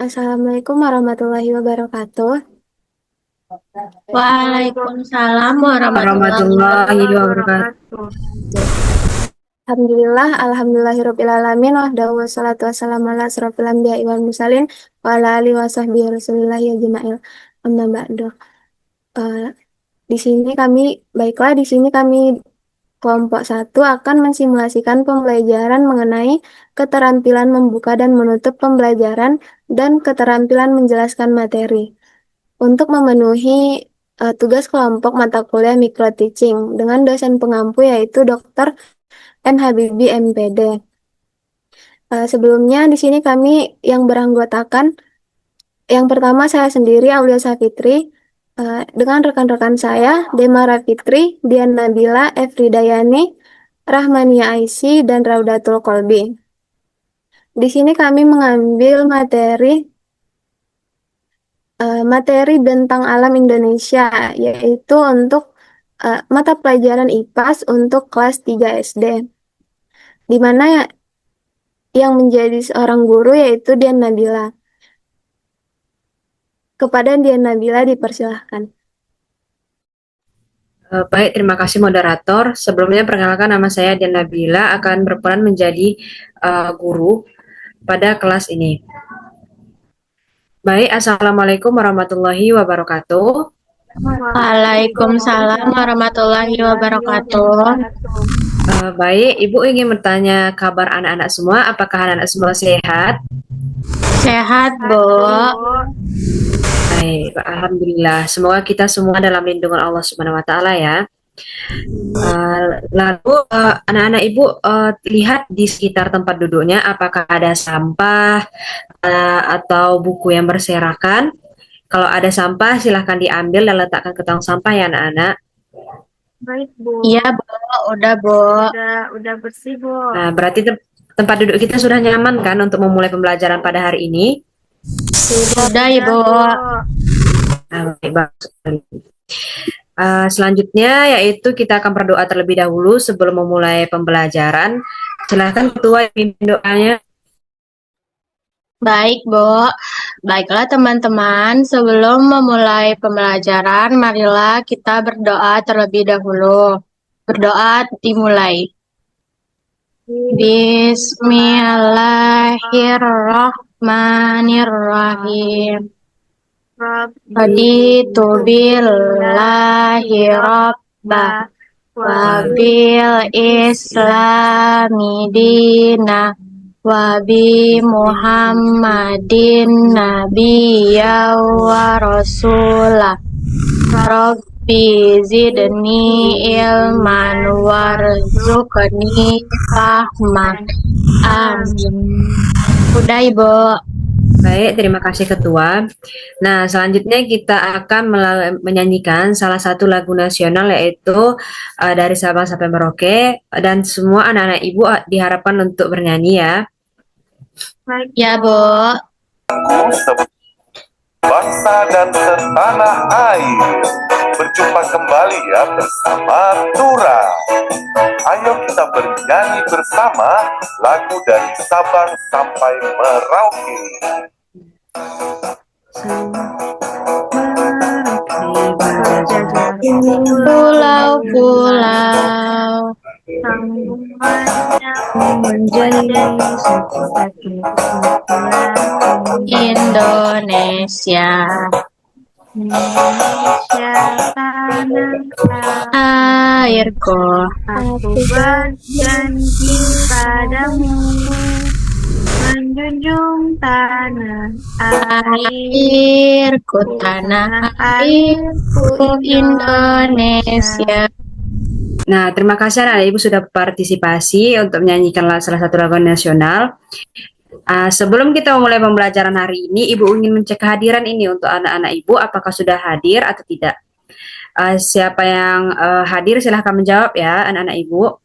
Assalamualaikum warahmatullahi wabarakatuh. Waalaikumsalam warahmatullahi Warahmatullahi wabarakatuh. wabarakatuh. Alhamdulillah, alhamdulillahirrabbilalamin, wahdahu wassalatu wassalamu ala asrofil anbiya'i wal mursalin, wa ala alihi wa sahbihi rasulillahi ajma'il. Amma ba'du. Eh, di sini kami kelompok satu akan mensimulasikan pembelajaran mengenai keterampilan membuka dan menutup pembelajaran dan keterampilan menjelaskan materi. Untuk memenuhi tugas kelompok mata kuliah micro teaching dengan dosen pengampu yaitu Dr. M. Habibie MPD. Sebelumnya di sini kami yang beranggotakan, yang pertama saya sendiri Aulia Safitri, dengan rekan-rekan saya Demara Fitri, Dian Nabila, Efridayani, Rahmania Aisy, dan Raudatul Kolbi. Di sini kami mengambil materi tentang alam Indonesia, yaitu untuk mata pelajaran IPAS untuk kelas 3 SD, di mana yang menjadi seorang guru yaitu Dian Nabila. Kepada Dian Nabila dipersilahkan. Baik, terima kasih moderator. Sebelumnya perkenalkan, nama saya Dian Nabila, akan berperan menjadi guru pada kelas ini. Baik, Assalamualaikum warahmatullahi wabarakatuh. Waalaikumsalam warahmatullahi wabarakatuh. Baik, Ibu ingin bertanya kabar anak-anak semua. Apakah anak-anak semua sehat? Sehat, Bu. Baik, Alhamdulillah. Semoga kita semua dalam lindungan Allah Subhanahu Wa Taala ya. Lalu anak-anak Ibu lihat di sekitar tempat duduknya apakah ada sampah atau buku yang berserakan. Kalau ada sampah silahkan diambil dan letakkan ke tong sampah ya anak-anak. Baik, Bu. Iya, Bu. Udah, Bu. Udah bersih, Bu. Nah, berarti tempat duduk kita sudah nyaman kan untuk memulai pembelajaran pada hari ini? Sudah, Ibu. Nah, baik, bagus sekali. Selanjutnya yaitu kita akan berdoa terlebih dahulu sebelum memulai pembelajaran. Silahkan ketua pimpin doanya. Baik, Bu. Baiklah, teman-teman. Sebelum memulai pembelajaran, marilah kita berdoa terlebih dahulu. Berdoa dimulai. Bismillahirrahmanirrahim. Raditu billahi rabba wa bil islami dina wa bi muhammadin nabiyya wa rasulah. Rabbi zidni ilman warzuqni fahman. Amin. Udah, Ibu. Baik, terima kasih ketua. Nah, selanjutnya kita akan menyanyikan salah satu lagu nasional yaitu dari Sabang sampai Merauke, dan semua anak-anak ibu diharapkan untuk bernyanyi ya. Baik, Ya, Bu. Bangsa dan setanah air, berjumpa kembali ya bersama Tura. Ayo kita bernyanyi bersama lagu dari Sabang sampai Merauke. Pulau-pulau menjadi satu Indonesia, tanah airku, aku berjanji padamu menjunjung tanah airku, tanah airku Indonesia. Nah, terima kasih anak-anak ibu sudah partisipasi untuk menyanyikan salah satu lagu nasional. Sebelum kita memulai pembelajaran hari ini, ibu ingin mencek kehadiran ini untuk anak-anak ibu, apakah sudah hadir atau tidak. Siapa yang hadir silahkan menjawab ya anak-anak ibu.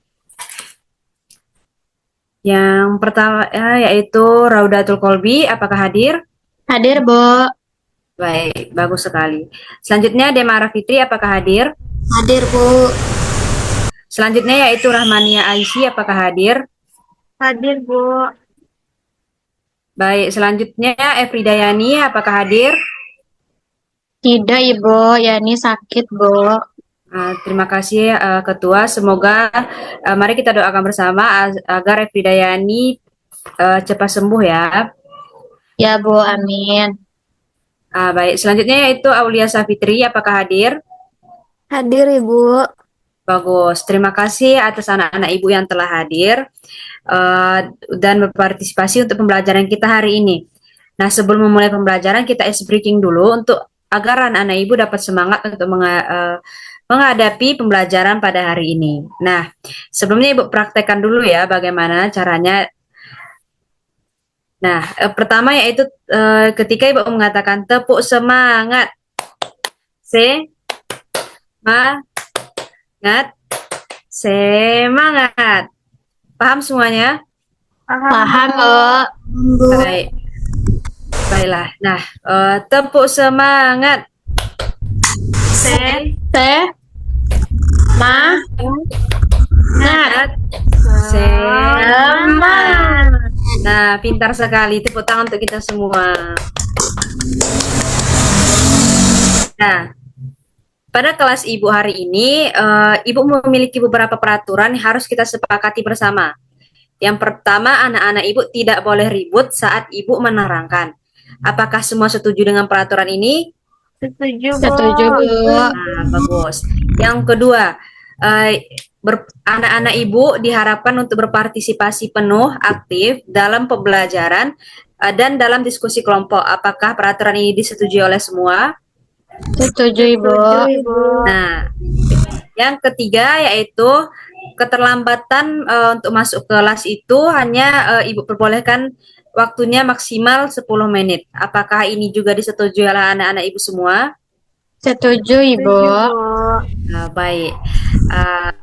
Yang pertama yaitu Raudatul Kolbi, apakah hadir? Hadir, Bu. Baik, bagus sekali. Selanjutnya Demara Fitri, apakah hadir? Hadir, Bu. Selanjutnya yaitu Rahmania Aisy, apakah hadir? hadir, Bu. Baik, selanjutnya Efridayani, apakah hadir? Tidak, Ibu. Yani sakit, Bu. Terima kasih Ketua. Semoga mari kita doakan bersama agar Efridayani cepat sembuh ya. Ya, Bu. Amin. Baik, selanjutnya yaitu Aulia Safitri, apakah hadir? Hadir, Ibu. Bagus. Terima kasih atas anak-anak Ibu yang telah hadir dan berpartisipasi untuk pembelajaran kita hari ini. Nah, sebelum memulai pembelajaran, kita ice breaking dulu untuk agar anak-anak Ibu dapat semangat untuk menghadapi pembelajaran pada hari ini. Nah, sebelumnya Ibu praktekkan dulu ya bagaimana caranya. Nah, pertama yaitu ketika Ibu mengatakan tepuk semangat. Semangat. Semangat. Paham semuanya? Paham, Bu. Baik. Baiklah. Nah, tepuk semangat. Semangat. Semangat. Nah, pintar sekali. Tepuk tangan untuk kita semua. Nah, pada kelas Ibu hari ini, Ibu memiliki beberapa peraturan yang harus kita sepakati bersama. Yang pertama, anak-anak Ibu tidak boleh ribut saat Ibu menerangkan. Apakah semua setuju dengan peraturan ini? Setuju, Setuju, Bu. Nah, bagus. Yang kedua, anak-anak Ibu diharapkan untuk berpartisipasi penuh, aktif dalam pembelajaran dan dalam diskusi kelompok. Apakah peraturan ini disetujui oleh semua? Setuju, Ibu. Nah, yang ketiga yaitu keterlambatan untuk masuk kelas itu hanya Ibu perbolehkan waktunya maksimal 10 menit. Apakah ini juga disetujui oleh anak-anak Ibu semua? Setuju, Ibu. Baik.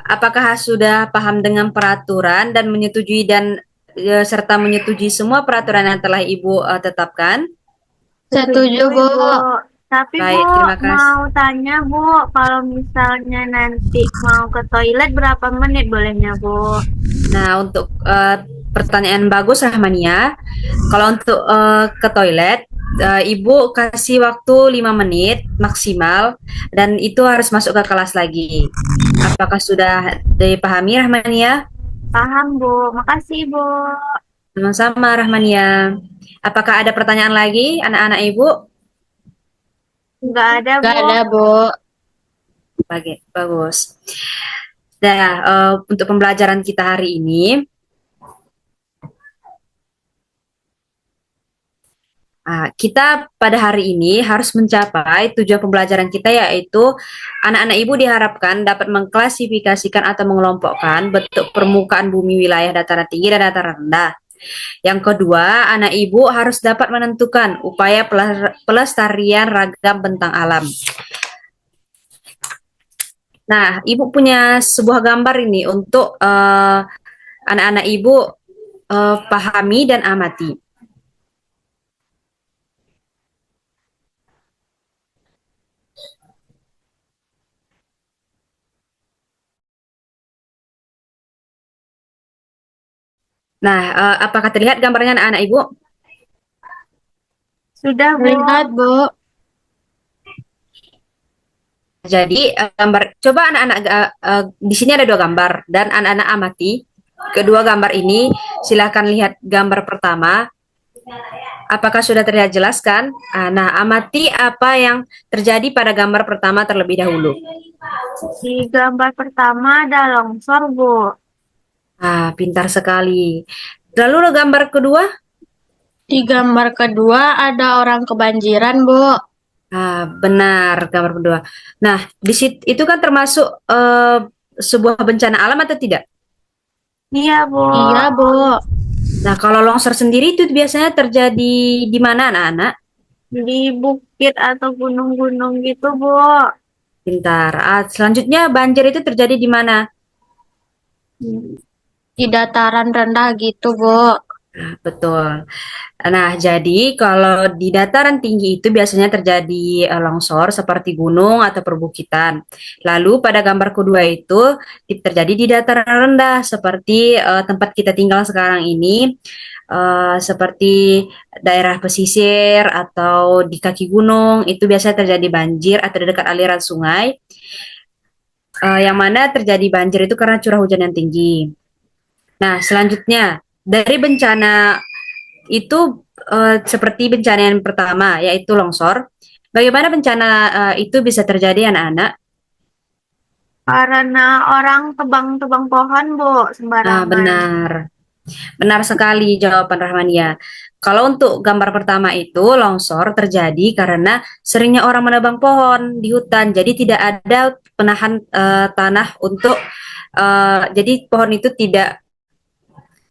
Apakah sudah paham dengan peraturan dan menyetujui serta menyetujui semua peraturan yang telah Ibu tetapkan? Setuju, Bu. Tapi Baik, Bu, terima kasih. mau tanya Bu, kalau misalnya nanti mau ke toilet berapa menit bolehnya Bu? Nah, untuk pertanyaan bagus Rahmania. Kalau untuk ke toilet, Ibu kasih waktu 5 menit maksimal dan itu harus masuk ke kelas lagi. Apakah sudah dipahami Rahmania? Paham Bu, makasih Bu. Sama-sama Rahmania. Apakah ada pertanyaan lagi anak-anak Ibu? Nggak ada Bu. Gak ada, Bu. Bagus. Nah, untuk pembelajaran kita hari ini, kita pada hari ini harus mencapai tujuan pembelajaran kita yaitu anak-anak Ibu diharapkan dapat mengklasifikasikan atau mengelompokkan bentuk permukaan bumi wilayah dataran tinggi dan dataran rendah. Yang kedua, anak Ibu harus dapat menentukan upaya pelestarian ragam bentang alam. Nah, Ibu punya sebuah gambar ini untuk anak-anak Ibu pahami dan amati. Nah, apakah terlihat gambarnya anak-anak Ibu? Sudah Bu. Lihat, Bu. Jadi coba anak-anak di sini ada 2 gambar dan anak-anak amati kedua gambar ini. Silakan lihat gambar pertama. Apakah sudah terlihat jelas kan? Nah, amati apa yang terjadi pada gambar pertama terlebih dahulu. Di gambar pertama ada longsor Bu. Pintar sekali. Lalu gambar kedua? Di gambar kedua ada orang kebanjiran, Bu. Benar, gambar kedua. Nah, di situ itu kan termasuk sebuah bencana alam atau tidak? Iya Bu. Iya, Bu. Nah, kalau longsor sendiri itu biasanya terjadi di mana anak-anak? Di bukit atau gunung-gunung gitu Bu. Pintar. Selanjutnya banjir itu terjadi di mana? Di dataran rendah gitu, Bu. Betul. Nah, jadi kalau di dataran tinggi itu biasanya terjadi longsor seperti gunung atau perbukitan. Lalu pada gambar kedua itu terjadi di dataran rendah seperti tempat kita tinggal sekarang ini, seperti daerah pesisir atau di kaki gunung itu biasanya terjadi banjir atau di dekat aliran sungai, yang mana terjadi banjir itu karena curah hujan yang tinggi. Nah, selanjutnya dari bencana itu seperti bencana yang pertama yaitu longsor. Bagaimana bencana itu bisa terjadi anak-anak? Karena orang tebang-tebang pohon, Bu, Nah, sembarangan. benar. Benar sekali jawaban Rahmania. Kalau untuk gambar pertama itu longsor terjadi karena seringnya orang menebang pohon di hutan. Jadi tidak ada penahan tanah untuk jadi pohon itu tidak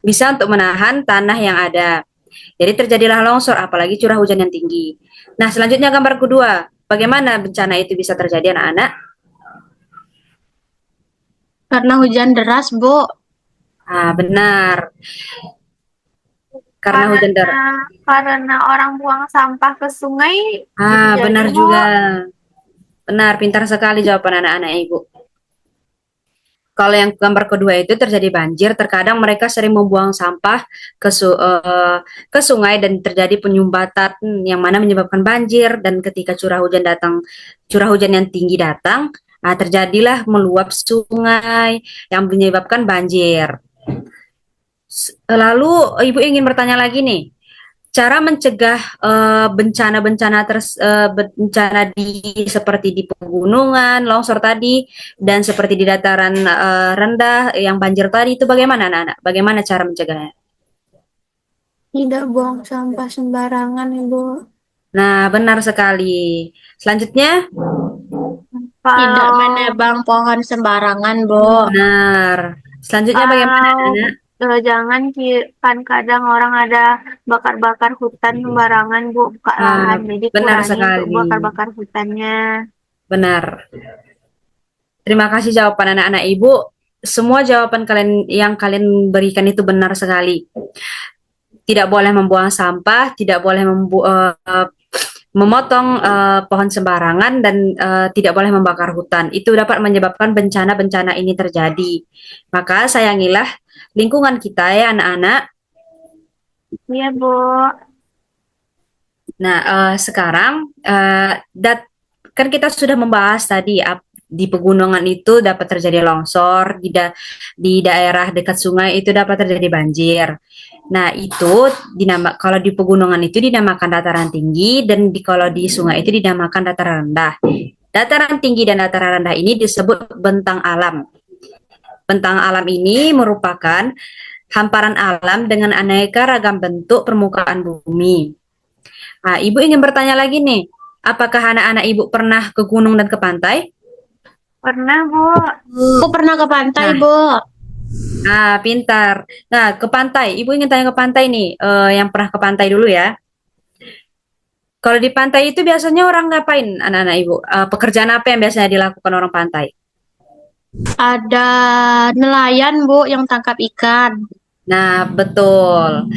bisa untuk menahan tanah yang ada. Jadi terjadilah longsor, apalagi curah hujan yang tinggi. Nah, selanjutnya gambar kedua. Bagaimana bencana itu bisa terjadi, anak-anak? Karena hujan deras, Bu. Ah, benar. Karena hujan Karena deras. karena orang buang sampah ke sungai bisa Ah, jadi, benar Bu. juga. Benar, pintar sekali jawaban anak-anak Ibu. Kalau yang gambar kedua itu terjadi banjir, terkadang mereka sering membuang sampah ke sungai dan terjadi penyumbatan yang mana menyebabkan banjir. Dan ketika curah hujan yang tinggi datang, terjadilah meluap sungai yang menyebabkan banjir. Lalu Ibu ingin bertanya lagi nih, cara mencegah bencana di seperti di pegunungan, longsor tadi, dan seperti di dataran rendah yang banjir tadi itu bagaimana anak-anak? Bagaimana cara mencegahnya? Tidak buang sampah sembarangan, Ibu. Nah, benar sekali. Selanjutnya, Tidak Kalau menebang pohon sembarangan, Bu. benar. Selanjutnya bagaimana kalau anak-anak? jangan kan kadang orang ada bakar-bakar hutan sembarangan, Bu, buka Ah, lahan. Jadi benar kurangi untuk sekali. bakar-bakar hutannya. Benar. Terima kasih jawaban anak-anak Ibu. Semua jawaban yang kalian berikan itu benar sekali. Tidak boleh membuang sampah, tidak boleh memotong pohon sembarangan, dan tidak boleh membakar hutan. Itu dapat menyebabkan bencana-bencana ini terjadi. Maka sayangilah lingkungan kita ya anak-anak. Iya, Bu. Nah, sekarang kan kita sudah membahas tadi di pegunungan itu dapat terjadi longsor, di daerah dekat sungai itu dapat terjadi banjir. Nah, itu kalau di pegunungan itu dinamakan dataran tinggi, dan kalau di sungai itu dinamakan dataran rendah. Dataran tinggi dan dataran rendah ini disebut bentang alam. Bentang alam ini merupakan hamparan alam dengan aneka ragam bentuk permukaan bumi. Nah, Ibu ingin bertanya lagi nih, apakah anak-anak Ibu pernah ke gunung dan ke pantai? Pernah, Bu. Aku pernah ke pantai, Nah, Bu. pintar. Nah, ke pantai. Ibu ingin tanya ke pantai nih, yang pernah ke pantai dulu ya. Kalau di pantai itu biasanya orang ngapain, anak-anak Ibu? Pekerjaan apa yang biasanya dilakukan orang pantai? Ada nelayan, Bu, yang tangkap ikan. Nah, betul.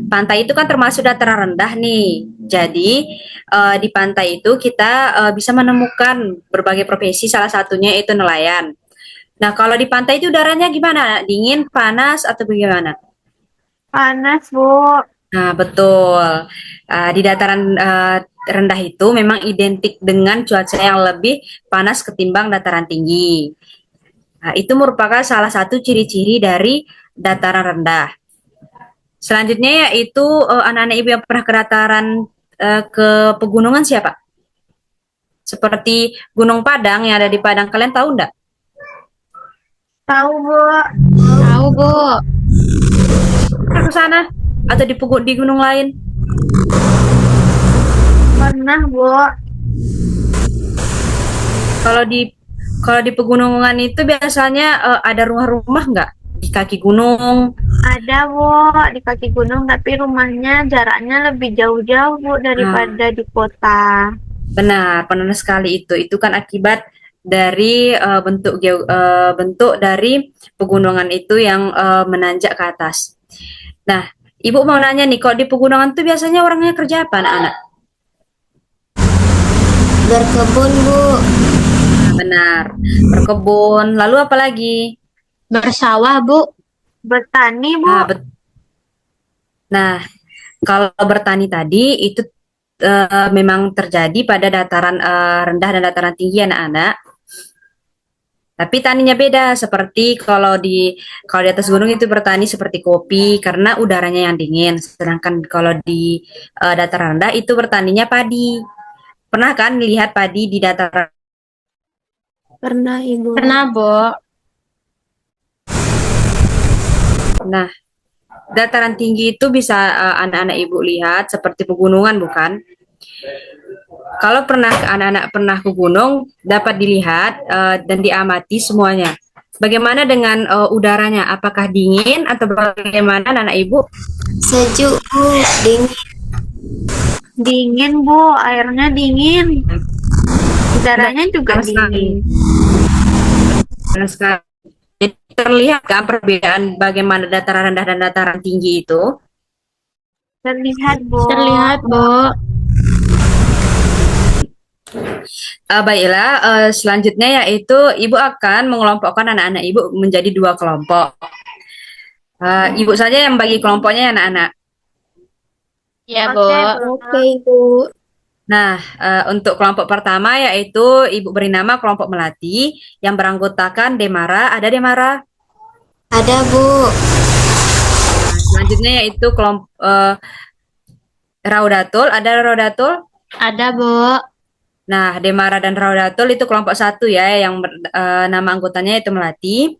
Pantai itu kan termasuk dataran rendah nih. Jadi, di pantai itu kita bisa menemukan berbagai profesi, salah satunya itu nelayan. Nah, kalau di pantai itu udaranya gimana? Dingin, panas, atau bagaimana? Panas, Bu. Nah, betul. Di dataran rendah itu memang identik dengan cuaca yang lebih panas ketimbang dataran tinggi. Nah, itu merupakan salah satu ciri-ciri dari dataran rendah. Selanjutnya yaitu anak-anak ibu yang pernah ke dataran ke pegunungan siapa? Seperti Gunung Padang yang ada di Padang, kalian tahu enggak? Tahu, Bu. Tahu, Bu. Ke sana atau di gunung lain? Pernah, Bu. Kalau di pegunungan itu biasanya ada rumah-rumah nggak di kaki gunung? Ada, Bu, di kaki gunung, tapi rumahnya jaraknya lebih jauh-jauh, Bu, daripada di kota. Benar, benar sekali itu. Itu kan akibat dari bentuk dari pegunungan itu yang menanjak ke atas. Nah, Ibu mau nanya nih, kok di pegunungan tuh biasanya orangnya kerja apa anak-anak? Berkebun, Bu. Nah, benar, berkebun. Lalu apa lagi? Bersawah, Bu. Bertani, Bu. Nah, kalau bertani tadi itu memang terjadi pada dataran rendah dan dataran tinggi anak-anak. Tapi taninya beda, seperti kalau di atas gunung itu bertani seperti kopi karena udaranya yang dingin. Sedangkan kalau di dataran rendah itu bertaninya padi. Pernah kan lihat padi di dataran? Pernah, Ibu. Pernah, Bu. Nah, dataran tinggi itu bisa anak-anak ibu lihat seperti pegunungan, bukan? Kalau anak-anak pernah ke gunung, dapat dilihat dan diamati semuanya. Bagaimana dengan udaranya? Apakah dingin atau bagaimana, anak ibu? Sejuk, Bu. Dingin. Dingin, Bu. Airnya dingin. Udaranya juga Panas sekali. dingin. Panas sekali. Jadi terlihat kan perbedaan bagaimana dataran rendah dan dataran tinggi itu? Terlihat, Bu. Terlihat, Bu. Baiklah, selanjutnya yaitu ibu akan mengelompokkan anak-anak ibu menjadi 2 kelompok. Ibu saja yang bagi kelompoknya ya, anak-anak. Ya, Bu. Oke, Bu. Oke, Ibu. Nah, untuk kelompok pertama yaitu ibu beri nama kelompok melati yang beranggotakan Demara. Ada Demara? Ada, Bu. Nah, selanjutnya yaitu kelompok Raudatul. Ada Raudatul? Ada, Bu. Nah, Demara dan Raudatul itu kelompok satu ya, yang nama anggotanya itu melati.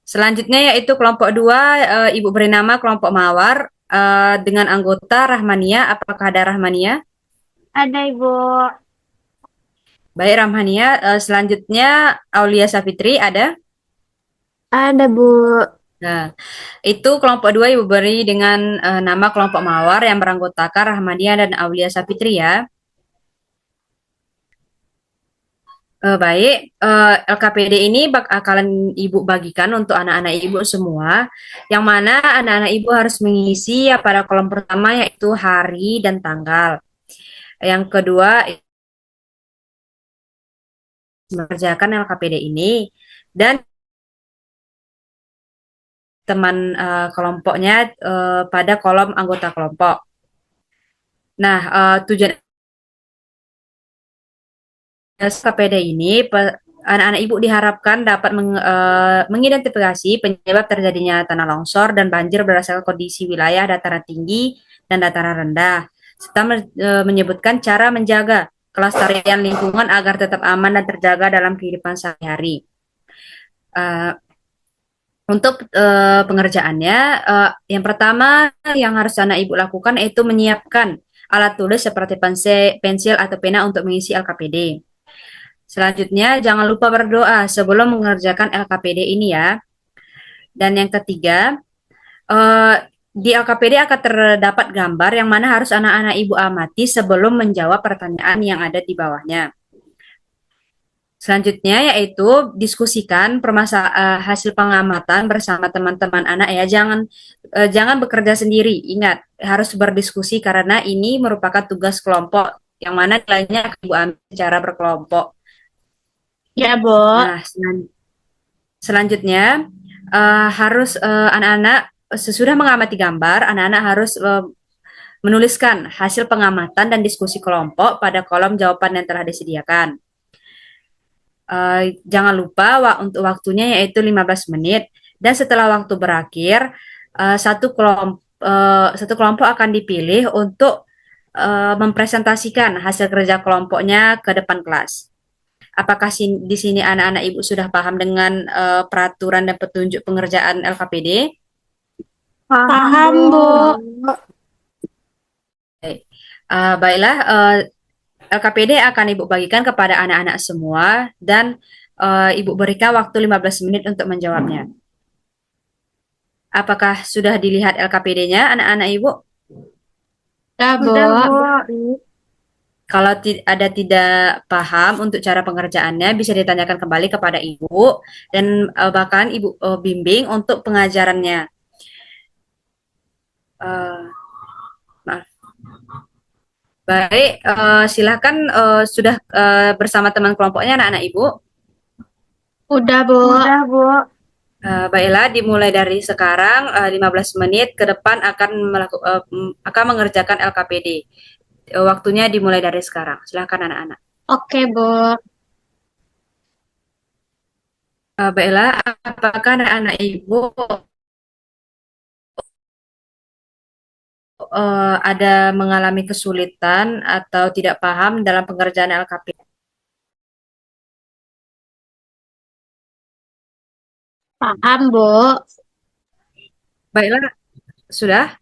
Selanjutnya yaitu kelompok 2, ibu beri nama kelompok Mawar dengan anggota Rahmania. Apakah ada Rahmania? Ada, Ibu. Baik, Rahmania. Selanjutnya Aulia Safitri ada? Ada, Bu. Nah, itu kelompok 2 ibu beri dengan nama kelompok Mawar yang beranggotakan Rahmania dan Aulia Safitri ya. Baik, LKPD ini akan ibu bagikan untuk anak-anak ibu semua, yang mana anak-anak ibu harus mengisi ya pada kolom pertama yaitu hari dan tanggal. Yang kedua, mengerjakan LKPD ini dan teman kelompoknya pada kolom anggota kelompok. Nah, tujuan LKPD ini anak-anak ibu diharapkan dapat mengidentifikasi penyebab terjadinya tanah longsor dan banjir berdasarkan kondisi wilayah dataran tinggi dan dataran rendah, serta menyebutkan cara menjaga kelestarian lingkungan agar tetap aman dan terjaga dalam kehidupan sehari-hari. Untuk pengerjaannya, yang pertama yang harus anak ibu lakukan yaitu menyiapkan alat tulis seperti pensil atau pena untuk mengisi LKPD. Selanjutnya, jangan lupa berdoa sebelum mengerjakan LKPD ini ya. Dan yang ketiga, di LKPD akan terdapat gambar yang mana harus anak-anak ibu amati sebelum menjawab pertanyaan yang ada di bawahnya. Selanjutnya yaitu diskusikan hasil pengamatan bersama teman-teman anak ya. Jangan bekerja sendiri. Ingat, harus berdiskusi karena ini merupakan tugas kelompok yang mana nilainya akan ibu ambil secara berkelompok. Ya, Bu. Nah, selanjutnya harus anak-anak sesudah mengamati gambar, anak-anak harus menuliskan hasil pengamatan dan diskusi kelompok pada kolom jawaban yang telah disediakan. Jangan lupa untuk waktunya yaitu 15 menit dan setelah waktu berakhir satu kelompok akan dipilih untuk mempresentasikan hasil kerja kelompoknya ke depan kelas. Apakah di sini anak-anak ibu sudah paham dengan peraturan dan petunjuk pengerjaan LKPD? Paham, Bu. Baiklah, LKPD akan ibu bagikan kepada anak-anak semua dan ibu berikan waktu 15 menit untuk menjawabnya. Apakah sudah dilihat LKPD-nya anak-anak ibu? Ya, Bu. Sudah, Bu. Kalau ada tidak paham untuk cara pengerjaannya, bisa ditanyakan kembali kepada ibu dan bahkan ibu bimbing untuk pengajarannya. Eh, maaf. Baik, silakan sudah bersama teman kelompoknya anak-anak Ibu. Udah, Bu. Udah, Bu. Baiklah, dimulai dari sekarang 15 menit ke depan akan mengerjakan LKPD. Waktunya dimulai dari sekarang. Silakan anak-anak. Oke, Bu. Baiklah, apakah anak-anak Ibu ada mengalami kesulitan atau tidak paham dalam pengerjaan LKPD? Paham, Bu. Baiklah, sudah.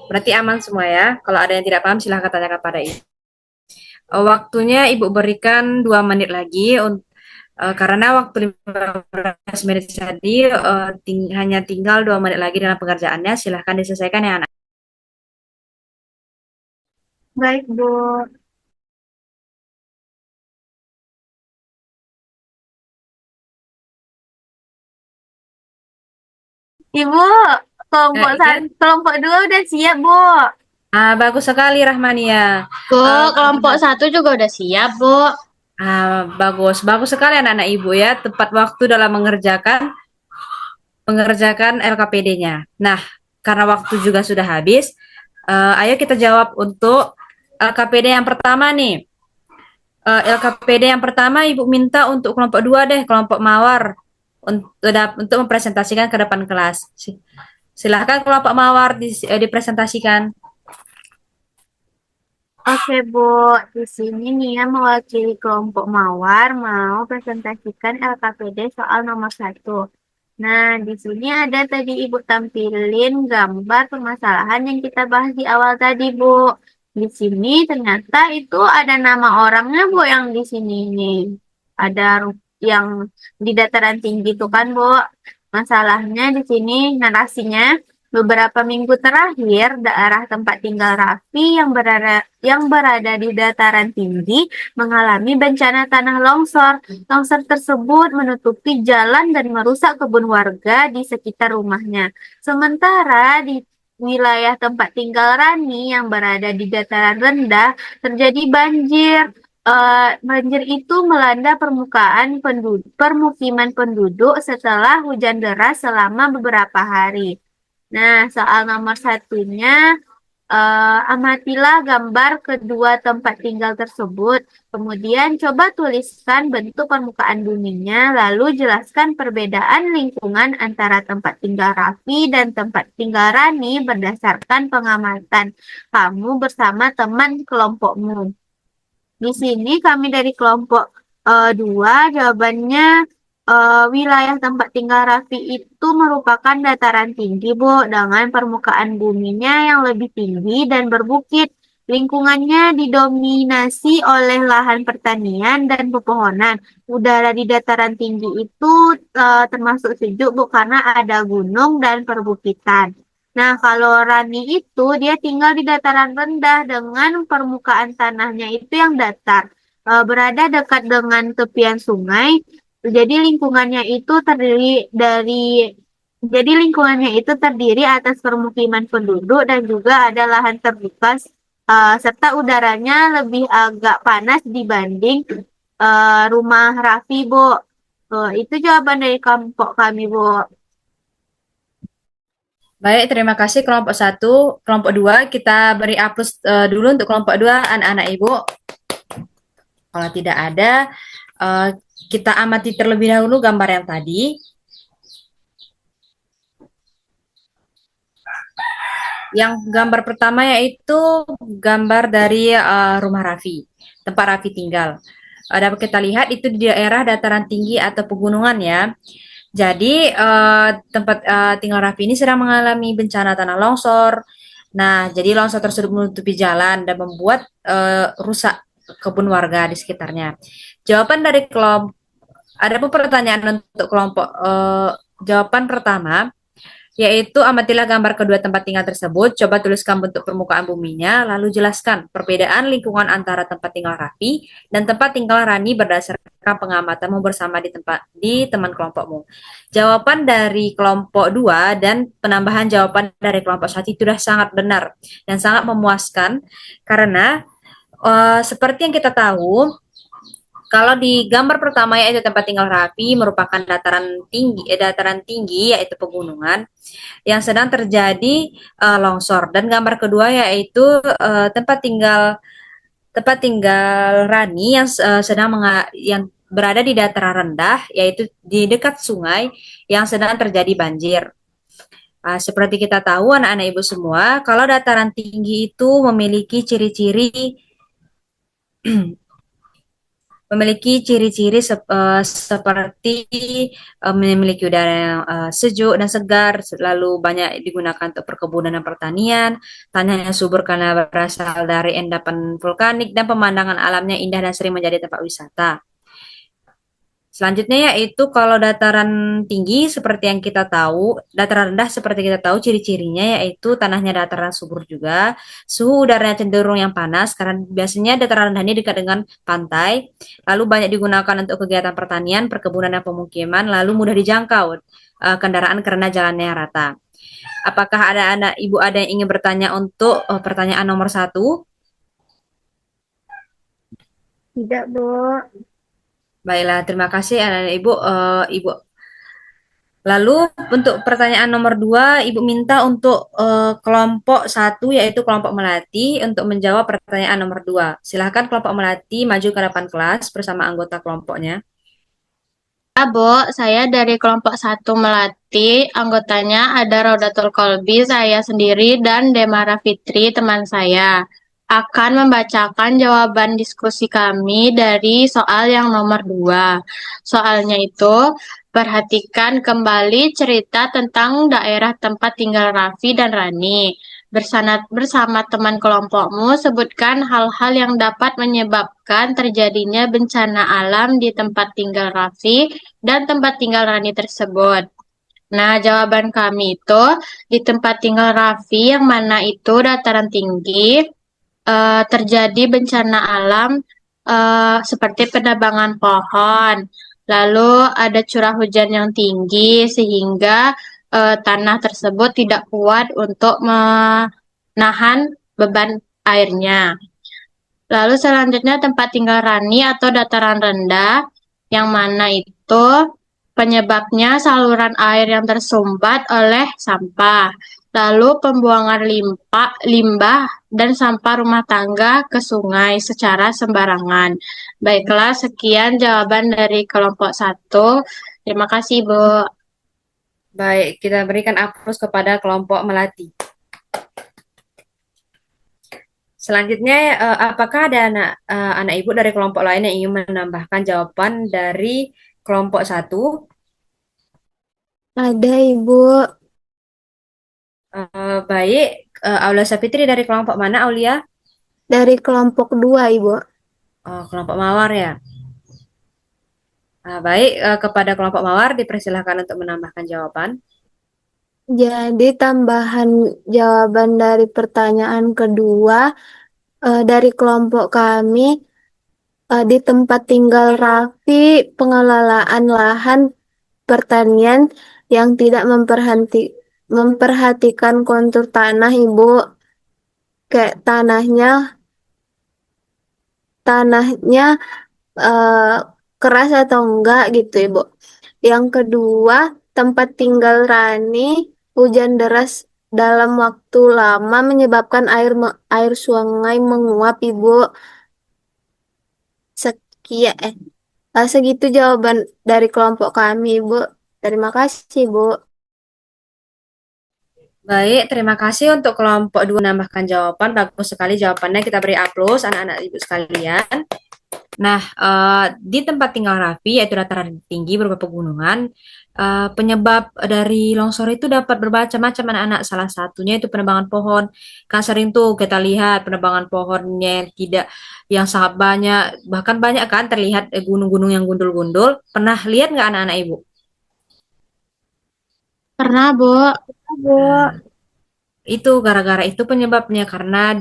Berarti aman semua ya. Kalau ada yang tidak paham, silahkan tanyakan pada Ibu. Waktunya Ibu berikan 2 menit lagi karena waktu 15 menit tadi hanya tinggal 2 menit lagi dalam pengerjaannya. Silahkan diselesaikan ya anak. Baik, Bu. Ibu, kelompok Iya. kelompok 2 udah siap, Bu. Bagus sekali Rahmania. Bu, kelompok 1 juga udah siap, Bu. Bagus sekali anak-anak Ibu ya, tepat waktu dalam mengerjakan LKPD-nya. Nah, karena waktu juga sudah habis, ayo kita jawab untuk LKPD yang pertama nih. LKPD yang pertama Ibu minta untuk kelompok 2 deh, kelompok Mawar untuk mempresentasikan ke depan kelas. Silahkan kelompok Mawar dipresentasikan. Oke, Bu. Di sini Nia mewakili kelompok Mawar mau presentasikan LKPD soal nomor 1. Nah, di sini ada tadi Ibu tampilin gambar permasalahan yang kita bahas di awal tadi, Bu. Di sini ternyata itu ada nama orangnya, Bu, yang di sini nih. Ada yang di dataran tinggi itu kan, Bu. Masalahnya di sini narasinya beberapa minggu terakhir, daerah tempat tinggal Raffi yang berada di dataran tinggi mengalami bencana tanah longsor. Longsor tersebut menutupi jalan dan merusak kebun warga di sekitar rumahnya. Sementara di wilayah tempat tinggal Rani yang berada di dataran rendah terjadi banjir. Banjir itu melanda permukiman penduduk setelah hujan deras selama beberapa hari. Nah, soal nomor satunya, amatilah gambar kedua tempat tinggal tersebut. Kemudian coba tuliskan bentuk permukaan buminya, lalu jelaskan perbedaan lingkungan antara tempat tinggal Raffi dan tempat tinggal Rani berdasarkan pengamatan kamu bersama teman kelompokmu. Di sini kami dari kelompok 2, jawabannya wilayah tempat tinggal Raffi itu merupakan dataran tinggi, Bu, dengan permukaan buminya yang lebih tinggi dan berbukit. Lingkungannya didominasi oleh lahan pertanian dan pepohonan. Udara di dataran tinggi itu termasuk sejuk, Bu, karena ada gunung dan perbukitan. Nah, kalau Rani itu dia tinggal di dataran rendah dengan permukaan tanahnya itu yang datar, berada dekat dengan tepian sungai. Jadi lingkungannya itu terdiri atas permukiman penduduk dan juga ada lahan terbuka, serta udaranya lebih agak panas dibanding rumah Raffi, Bu. Itu jawaban dari kelompok kami, Bu. Baik, terima kasih kelompok 1. Kelompok 2 kita beri aplaus dulu untuk kelompok 2 anak-anak Ibu. Kalau tidak ada, kita amati terlebih dahulu gambar yang tadi. Yang gambar pertama yaitu gambar dari rumah Raffi, tempat Raffi tinggal. Dapat kita lihat itu di daerah dataran tinggi atau pegunungan ya. Jadi tempat tinggal Raffi ini sedang mengalami bencana tanah longsor. Nah, jadi longsor tersebut menutupi jalan dan membuat rusak kebun warga di sekitarnya. Jawaban dari kelompok, ada pun pertanyaan untuk kelompok jawaban pertama Yaitu amatilah gambar kedua tempat tinggal tersebut, coba tuliskan bentuk permukaan buminya, lalu jelaskan perbedaan lingkungan antara tempat tinggal Raffi dan tempat tinggal Rani berdasarkan pengamatanmu bersama di teman kelompokmu. Jawaban dari kelompok 2 dan penambahan jawaban dari kelompok 1 itu sudah sangat benar dan sangat memuaskan karena seperti yang kita tahu, kalau di gambar pertama yaitu tempat tinggal Raffi merupakan dataran tinggi yaitu pegunungan yang sedang terjadi longsor, dan gambar kedua yaitu tempat tinggal Rani yang yang berada di dataran rendah yaitu di dekat sungai yang sedang terjadi banjir. Seperti kita tahu anak-anak ibu semua, kalau dataran tinggi itu memiliki ciri-ciri seperti memiliki udara yang sejuk dan segar, lalu banyak digunakan untuk perkebunan dan pertanian, tanah yang subur karena berasal dari endapan vulkanik, dan pemandangan alamnya indah dan sering menjadi tempat wisata. Selanjutnya yaitu kalau dataran tinggi seperti yang kita tahu, dataran rendah seperti kita tahu ciri-cirinya yaitu tanahnya dataran subur juga, suhu udaranya cenderung yang panas karena biasanya dataran rendah ini dekat dengan pantai, lalu banyak digunakan untuk kegiatan pertanian, perkebunan dan pemukiman, lalu mudah dijangkau kendaraan karena jalannya rata. Apakah ibu ada yang ingin bertanya untuk pertanyaan nomor 1? Tidak, Bu. Baiklah, terima kasih anak-anak ibu. Ibu. Lalu untuk pertanyaan nomor 2, Ibu minta untuk kelompok 1 yaitu kelompok Melati untuk menjawab pertanyaan nomor 2. Silahkan kelompok Melati maju ke depan kelas bersama anggota kelompoknya. Ya, Bu, saya dari kelompok 1 Melati, anggotanya ada Rodatul Kolbi, saya sendiri, dan Demara Fitri, teman saya. Akan membacakan jawaban diskusi kami dari soal yang nomor 2. Soalnya itu, perhatikan kembali cerita tentang daerah tempat tinggal Raffi dan Rani. Bersama teman kelompokmu, sebutkan hal-hal yang dapat menyebabkan terjadinya bencana alam di tempat tinggal Raffi dan tempat tinggal Rani tersebut. Nah, jawaban kami itu di tempat tinggal Raffi yang mana itu dataran tinggi, terjadi bencana alam seperti penebangan pohon. Lalu ada curah hujan yang tinggi sehingga tanah tersebut tidak kuat untuk menahan beban airnya. Lalu selanjutnya tempat tinggal Rani atau dataran rendah, yang mana itu penyebabnya saluran air yang tersumbat oleh sampah. Lalu pembuangan limbah dan sampah rumah tangga ke sungai secara sembarangan. Baiklah, sekian jawaban dari kelompok 1. Terima kasih, Bu. Baik, kita berikan aplaus kepada kelompok Melati. Selanjutnya, apakah ada anak ibu dari kelompok lain yang ingin menambahkan jawaban dari kelompok 1? Ada, Ibu. Baik, Aulia Sapitri dari kelompok mana, Aulia? Dari kelompok 2, Ibu. Kelompok Mawar ya. Baik, kepada kelompok Mawar dipersilahkan untuk menambahkan jawaban. Jadi tambahan jawaban dari pertanyaan kedua dari kelompok kami di tempat tinggal Raffi pengelolaan lahan pertanian yang tidak memperhatikan kontur tanah, Ibu. Kayak tanahnya keras atau enggak gitu, Ibu. Yang kedua, tempat tinggal Rani hujan deras dalam waktu lama menyebabkan air sungai menguap, Ibu. Segitu jawaban dari kelompok kami, Bu. Terima kasih, Bu. Baik, terima kasih untuk kelompok 2 menambahkan jawaban. Bagus sekali jawabannya, kita beri aplaus anak-anak ibu sekalian. Nah, di tempat tinggal Raffi, yaitu dataran tinggi berupa pegunungan, penyebab dari longsor itu dapat bermacam-macam anak-anak. Salah satunya itu penebangan pohon. Kan sering tuh kita lihat penebangan pohonnya yang sangat banyak, bahkan banyak kan terlihat gunung-gunung yang gundul-gundul. Pernah lihat nggak anak-anak ibu? Pernah, Bu. Bu. Nah, itu gara-gara itu penyebabnya karena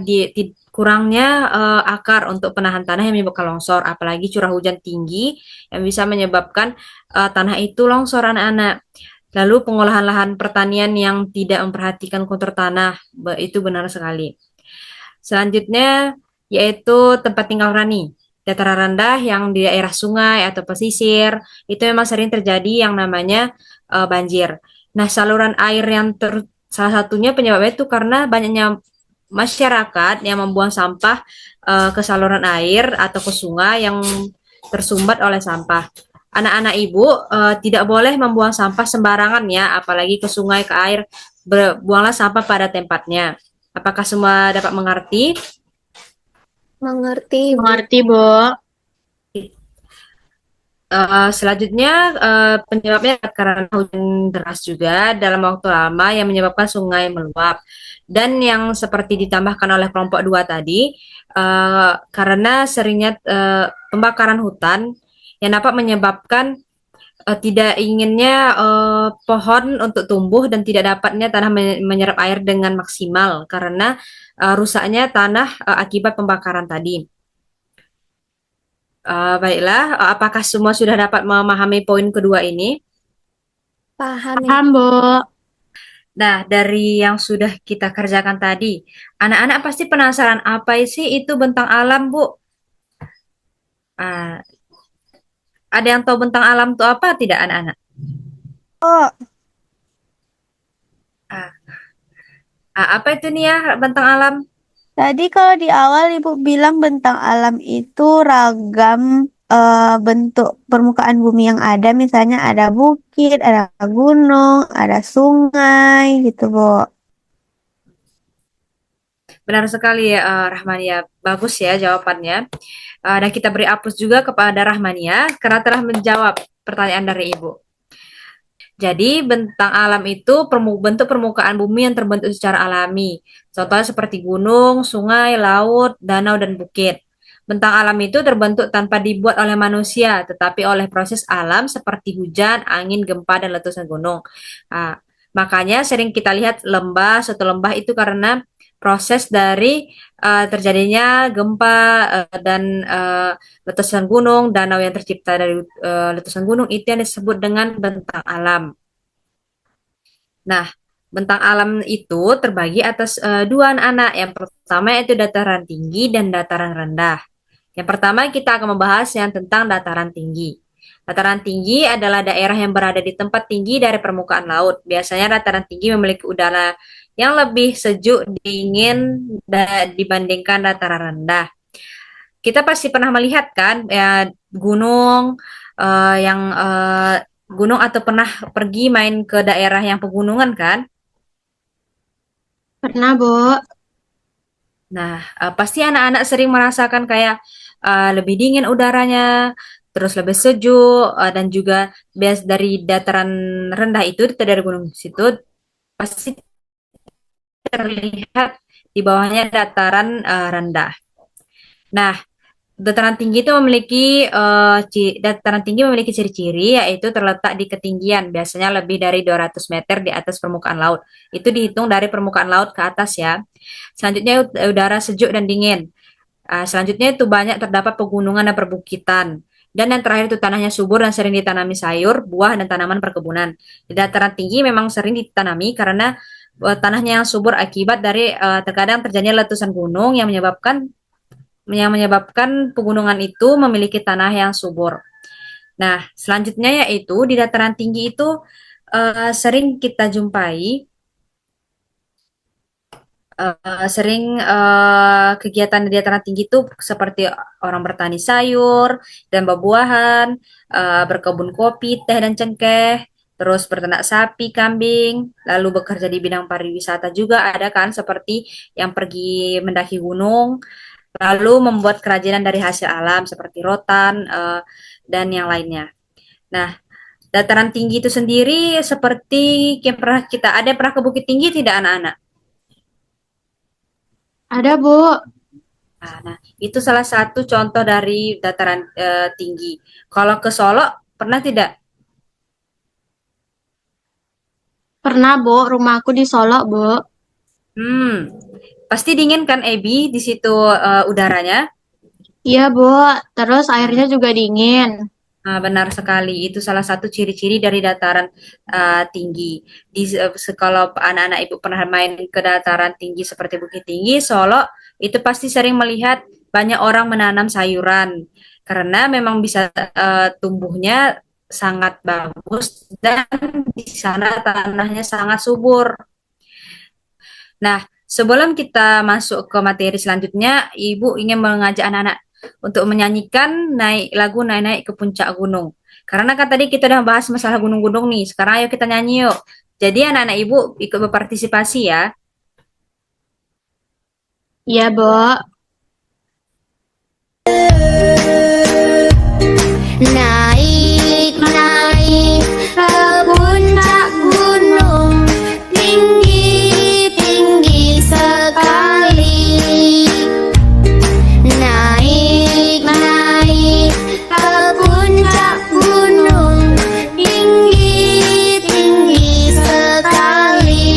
kurangnya akar untuk penahan tanah yang menyebabkan longsor, apalagi curah hujan tinggi yang bisa menyebabkan tanah itu longsor anak-anak. Lalu pengolahan lahan pertanian yang tidak memperhatikan kontur tanah, itu benar sekali. Selanjutnya yaitu tempat tinggal Rani. Dataran rendah yang di daerah sungai atau pesisir itu memang sering terjadi yang namanya banjir. Nah, saluran air yang salah satunya penyebabnya itu karena banyaknya masyarakat yang membuang sampah ke saluran air atau ke sungai yang tersumbat oleh sampah. Anak-anak ibu tidak boleh membuang sampah sembarangan ya, apalagi ke sungai, ke air. Buanglah sampah pada tempatnya. Apakah semua dapat mengerti? Mengerti, Ibu. Mengerti, Bu. Selanjutnya penyebabnya karena hujan deras juga dalam waktu lama yang menyebabkan sungai meluap. Dan yang seperti ditambahkan oleh kelompok 2 tadi, karena seringnya pembakaran hutan yang dapat menyebabkan tidak inginnya pohon untuk tumbuh dan tidak dapatnya tanah menyerap air dengan maksimal karena rusaknya tanah akibat pembakaran tadi. Baiklah, apakah semua sudah dapat memahami poin kedua ini? Paham, Ibu. Paham, Bu. Nah, dari yang sudah kita kerjakan tadi, anak-anak pasti penasaran apa sih itu bentang alam, Bu? Ah, ada yang tahu bentang alam itu apa tidak, anak-anak? Oh, Ah, apa itu nih ya bentang alam? Tadi kalau di awal Ibu bilang bentang alam itu ragam bentuk permukaan bumi yang ada, misalnya ada bukit, ada gunung, ada sungai gitu, Bu. Benar sekali ya, Rahmania. Bagus ya jawabannya. Dan kita beri aplaus juga kepada Rahmania karena telah menjawab pertanyaan dari Ibu. Jadi bentang alam itu bentuk permukaan bumi yang terbentuk secara alami. Contohnya seperti gunung, sungai, laut, danau, dan bukit. Bentang alam itu terbentuk tanpa dibuat oleh manusia, tetapi oleh proses alam seperti hujan, angin, gempa, dan letusan gunung. Nah, makanya sering kita lihat lembah, suatu lembah itu karena proses dari terjadinya gempa dan letusan gunung, danau yang tercipta dari letusan gunung itu yang disebut dengan bentang alam. Nah, bentang alam itu terbagi atas dua anak-anak. Yang pertama yaitu dataran tinggi dan dataran rendah. Yang pertama kita akan membahas yang tentang dataran tinggi. Dataran tinggi adalah daerah yang berada di tempat tinggi dari permukaan laut. Biasanya dataran tinggi memiliki udara yang lebih sejuk, dingin dibandingkan dataran rendah. Kita pasti pernah melihat kan ya gunung yang gunung atau pernah pergi main ke daerah yang pegunungan kan? Pernah, Bu. Nah, pasti anak-anak sering merasakan kayak lebih dingin udaranya, terus lebih sejuk dan juga bias dari dataran rendah itu dari gunung situ pasti terlihat di bawahnya dataran rendah. Nah, dataran tinggi memiliki ciri-ciri yaitu terletak di ketinggian biasanya lebih dari 200 meter di atas permukaan laut. Itu dihitung dari permukaan laut ke atas ya. Selanjutnya udara sejuk dan dingin. Selanjutnya itu banyak terdapat pegunungan dan perbukitan. Dan yang terakhir itu tanahnya subur dan sering ditanami sayur, buah, dan tanaman perkebunan. Di dataran tinggi memang sering ditanami karena tanahnya yang subur akibat dari terkadang terjadinya letusan gunung yang menyebabkan pegunungan itu memiliki tanah yang subur. Nah, selanjutnya yaitu di dataran tinggi itu sering kita jumpai kegiatan di dataran tinggi itu seperti orang bertani sayur dan buah-buahan, berkebun kopi, teh dan cengkeh, terus berternak sapi, kambing, lalu bekerja di bidang pariwisata juga ada kan seperti yang pergi mendaki gunung, lalu membuat kerajinan dari hasil alam seperti rotan dan yang lainnya. Nah, dataran tinggi itu sendiri seperti yang pernah kita ada pernah ke Bukit Tinggi tidak anak-anak? Ada, Bu. Nah, itu salah satu contoh dari dataran tinggi. Kalau ke Solo pernah tidak? Pernah, Bu. Rumahku di Solo, Bu. Pasti dingin kan, Ebi, di situ udaranya? Iya, Bu. Terus airnya juga dingin. Benar sekali, itu salah satu ciri-ciri dari dataran tinggi. Kalau anak-anak ibu pernah main ke dataran tinggi seperti Bukit Tinggi, Solo, itu pasti sering melihat banyak orang menanam sayuran karena memang bisa tumbuhnya sangat bagus dan di sana tanahnya sangat subur. Nah, sebelum kita masuk ke materi selanjutnya, Ibu ingin mengajak anak-anak untuk menyanyikan naik lagu Naik-Naik ke Puncak Gunung. Karena kan tadi kita udah bahas masalah gunung-gunung nih, sekarang ayo kita nyanyi yuk. Jadi anak-anak Ibu ikut berpartisipasi ya. Iya, Bu. Naik, naik ke puncak gunung, tinggi, tinggi sekali. Naik, naik ke puncak gunung, tinggi, tinggi sekali.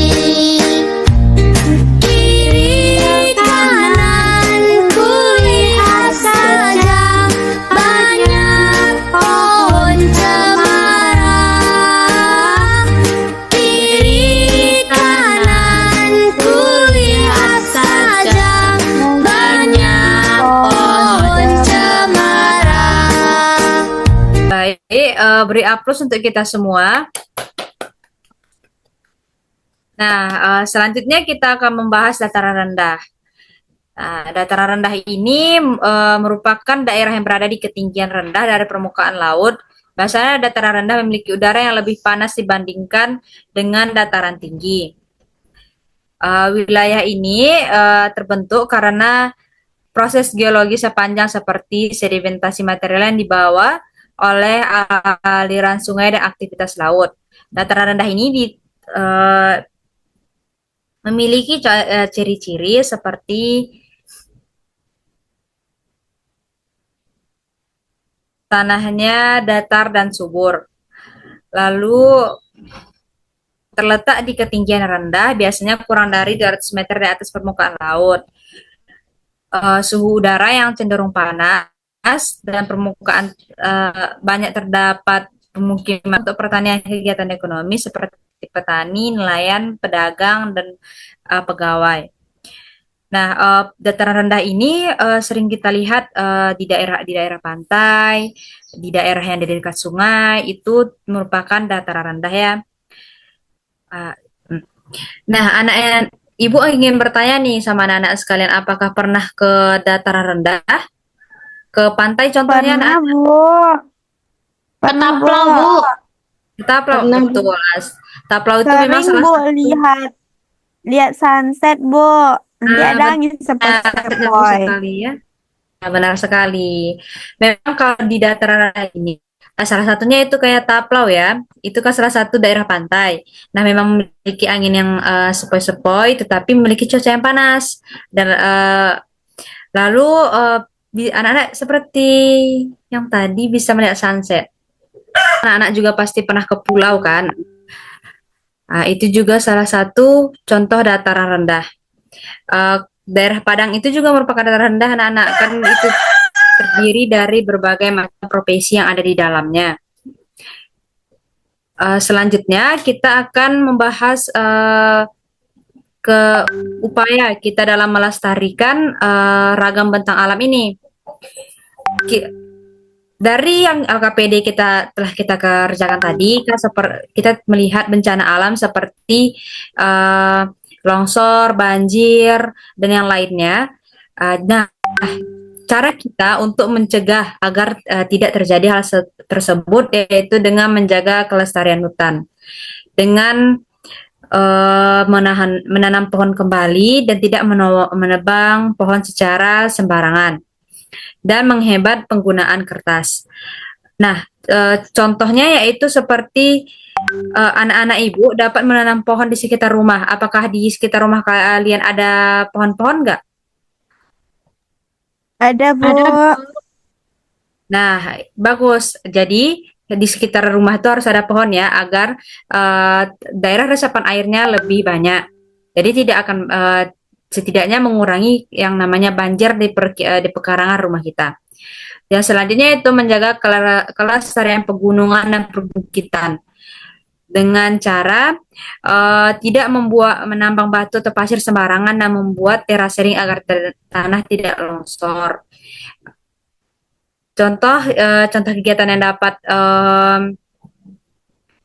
Kiri kanan kulihat saja banyak pohon cemara. Kiri kanan kulihat saja banyak pohon cemara. Baik, beri aplaus untuk kita semua. Nah, selanjutnya kita akan membahas dataran rendah. Nah, dataran rendah ini merupakan daerah yang berada di ketinggian rendah dari permukaan laut. Biasanya dataran rendah memiliki udara yang lebih panas dibandingkan dengan dataran tinggi. Wilayah ini terbentuk karena proses geologi sepanjang seperti sedimentasi material yang dibawa oleh aliran sungai dan aktivitas laut. Dataran rendah ini memiliki ciri-ciri seperti tanahnya datar dan subur. Lalu terletak di ketinggian rendah, biasanya kurang dari 200 meter di atas permukaan laut. Suhu udara yang cenderung panas dan permukaan banyak terdapat pemukiman untuk pertanian kegiatan ekonomi seperti petani, nelayan, pedagang, dan pegawai. Nah, dataran rendah ini sering kita lihat di daerah pantai, di daerah yang di dekat sungai, itu merupakan dataran rendah ya. Nah, Ibu ingin bertanya nih sama anak-anak sekalian, apakah pernah ke dataran rendah? Ke pantai contohnya, Pernah, anak? Bu. Pernah, Bu. Ketaplau, Bu. Taplau, Pernah, Bu. betul. Taplau itu memang Sering, salah Bu, satu. lihat sunset, Bu. Nanti ada angin Sunsetnya bagus sepoi-sepoi. sekali ya. Ya, benar sekali. Memang kalau di dataran rendah ini, salah satunya itu kayak Taplau ya. Itu kan salah satu daerah pantai. Nah, memang memiliki angin yang sepoi-sepoi, tetapi memiliki cuaca yang panas. Dan lalu anak-anak seperti yang tadi bisa melihat sunset. Anak-anak juga pasti pernah ke pulau kan. Nah, itu juga salah satu contoh dataran rendah. Daerah Padang itu juga merupakan dataran rendah anak-anak, kan itu terdiri dari berbagai macam profesi yang ada di dalamnya. Selanjutnya kita akan membahas ke upaya kita dalam melestarikan ragam bentang alam ini. Dari yang LKPD telah kita kerjakan tadi, kan kita melihat bencana alam seperti longsor, banjir, dan yang lainnya. Nah, cara kita untuk mencegah agar tidak terjadi hal tersebut yaitu dengan menjaga kelestarian hutan, dengan menanam pohon kembali dan tidak menebang pohon secara sembarangan, dan menghemat penggunaan kertas. Nah, contohnya yaitu seperti anak-anak Ibu dapat menanam pohon di sekitar rumah. Apakah di sekitar rumah kalian ada pohon-pohon nggak? Ada, Bu. Ada, Bu. Nah, bagus. Jadi di sekitar rumah itu harus ada pohon ya, agar daerah resapan airnya lebih banyak. Jadi tidak akan setidaknya mengurangi yang namanya banjir di pekarangan rumah kita. Yang selanjutnya itu menjaga kelestarian pegunungan dan perbukitan dengan cara tidak menambang batu atau pasir sembarangan dan membuat terasering agar tanah tidak longsor. Contoh kegiatan yang dapat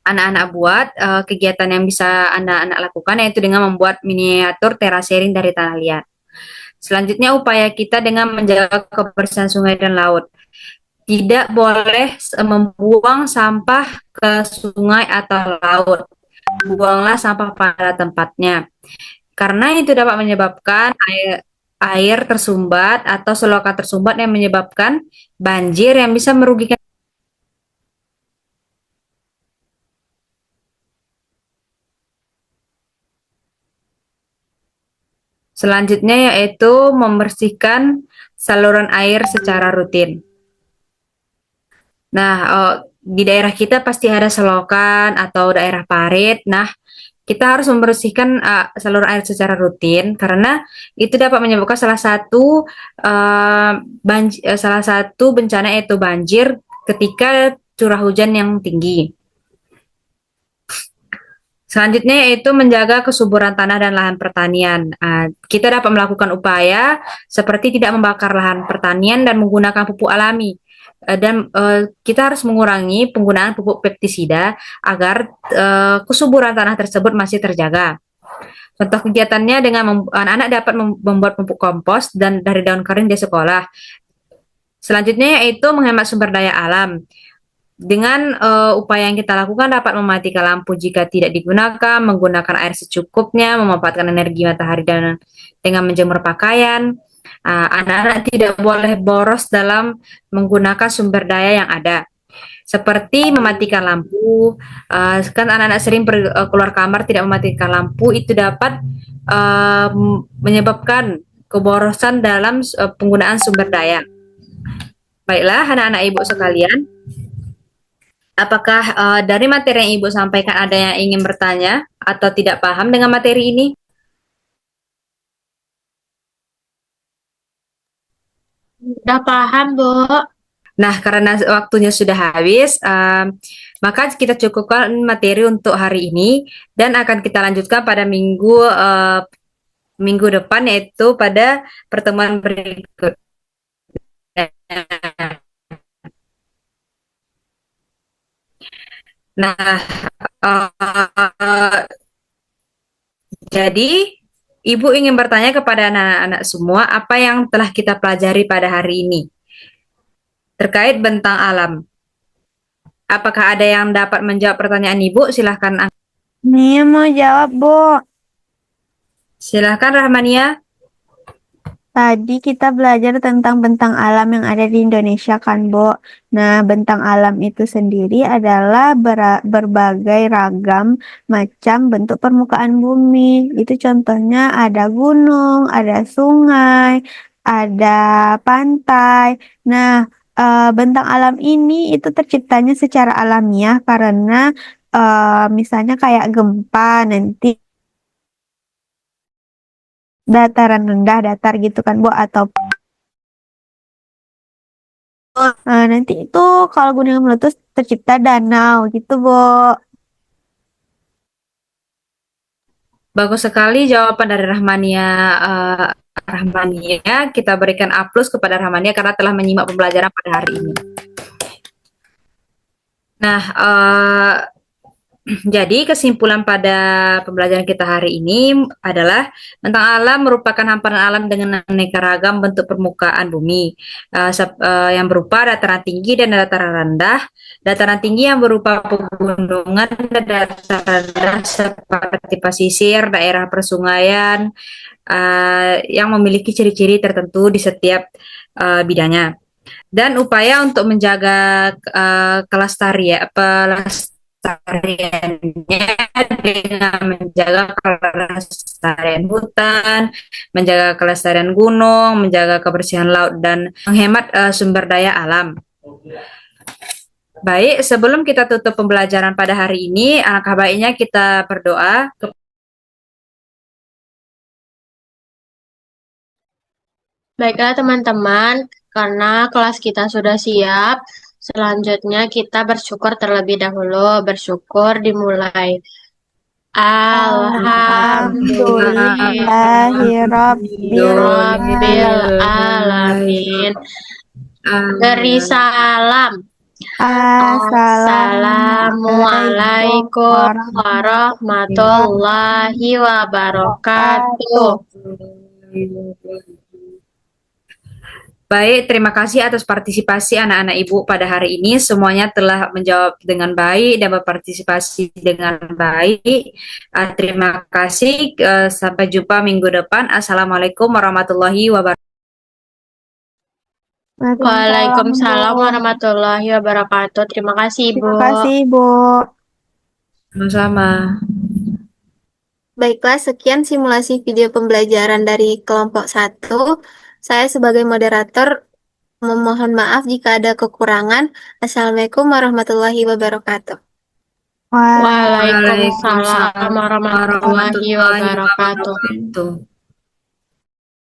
anak-anak buat, kegiatan yang bisa anak-anak lakukan yaitu dengan membuat miniatur terasering dari tanah liat. Selanjutnya upaya kita dengan menjaga kebersihan sungai dan laut. Tidak boleh membuang sampah ke sungai atau laut. Buanglah sampah pada tempatnya. Karena itu dapat menyebabkan air tersumbat atau selokan tersumbat yang menyebabkan banjir yang bisa merugikan. Selanjutnya yaitu membersihkan saluran air secara rutin. Nah, di daerah kita pasti ada selokan atau daerah parit. Nah, kita harus membersihkan saluran air secara rutin karena itu dapat menyebabkan salah satu bencana yaitu banjir ketika curah hujan yang tinggi. Selanjutnya yaitu menjaga kesuburan tanah dan lahan pertanian. Kita dapat melakukan upaya seperti tidak membakar lahan pertanian dan menggunakan pupuk alami. Dan kita harus mengurangi penggunaan pupuk pestisida agar kesuburan tanah tersebut masih terjaga. Contoh kegiatannya dengan anak-anak dapat membuat pupuk kompos dan dari daun kering di sekolah. Selanjutnya yaitu menghemat sumber daya alam. Dengan upaya yang kita lakukan dapat mematikan lampu jika tidak digunakan, menggunakan air secukupnya, memanfaatkan energi matahari dengan menjemur pakaian. Anak-anak tidak boleh boros dalam menggunakan sumber daya yang ada, seperti mematikan lampu. Kan anak-anak sering keluar kamar tidak mematikan lampu, itu dapat menyebabkan keborosan dalam penggunaan sumber daya. Baiklah, anak-anak ibu sekalian, apakah dari materi yang ibu sampaikan ada yang ingin bertanya atau tidak paham dengan materi ini? Udah paham, Bu. Nah, karena waktunya sudah habis, maka kita cukupkan materi untuk hari ini dan akan kita lanjutkan pada minggu depan, yaitu pada pertemuan berikutnya. Nah, jadi Ibu ingin bertanya kepada anak-anak semua apa yang telah kita pelajari pada hari ini terkait bentang alam. Apakah ada yang dapat menjawab pertanyaan Ibu? Silahkan. Nia mau jawab, Bu. Silahkan Rahmania. Tadi kita belajar tentang bentang alam yang ada di Indonesia kan, Bo. Nah, bentang alam itu sendiri adalah berbagai ragam macam bentuk permukaan bumi. Itu contohnya ada gunung, ada sungai, ada pantai. Nah, bentang alam ini itu terciptanya secara alamiah karena misalnya kayak gempa nanti dataran rendah, datar gitu kan, Bu, atau nanti itu kalau gunung meletus tercipta danau gitu, Bu. Bagus sekali jawaban dari Rahmania. Rahmania, kita berikan A+ kepada Rahmania karena telah menyimak pembelajaran pada hari ini. Nah, jadi kesimpulan pada pembelajaran kita hari ini adalah bentang alam merupakan hamparan alam dengan aneka ragam bentuk permukaan bumi yang berupa dataran tinggi dan dataran rendah. Dataran tinggi yang berupa pegunungan dan dataran rendah seperti pesisir, daerah persungaian yang memiliki ciri-ciri tertentu di setiap bidangnya. Dan upaya untuk menjaga pelestariannya dengan menjaga kelestarian hutan, menjaga kelestarian gunung, menjaga kebersihan laut, dan menghemat sumber daya alam. Baik, sebelum kita tutup pembelajaran pada hari ini, alangkah baiknya kita berdoa. Baiklah teman-teman, karena kelas kita sudah siap, selanjutnya kita bersyukur terlebih dahulu. Bersyukur dimulai. Alhamdulillahirabbil alamin. Beri salam. Assalamualaikum warahmatullahi wabarakatuh. Baik, terima kasih atas partisipasi anak-anak Ibu pada hari ini. Semuanya telah menjawab dengan baik dan berpartisipasi dengan baik. Terima kasih. Sampai jumpa minggu depan. Assalamualaikum warahmatullahi wabarakatuh. Waalaikumsalam warahmatullahi wabarakatuh. Terima kasih, Ibu. Terima kasih, Bu. Sama-sama. Baiklah, sekian simulasi video pembelajaran dari kelompok 1. Saya sebagai moderator memohon maaf jika ada kekurangan. Assalamualaikum warahmatullahi wabarakatuh. Waalaikumsalam warahmatullahi wabarakatuh.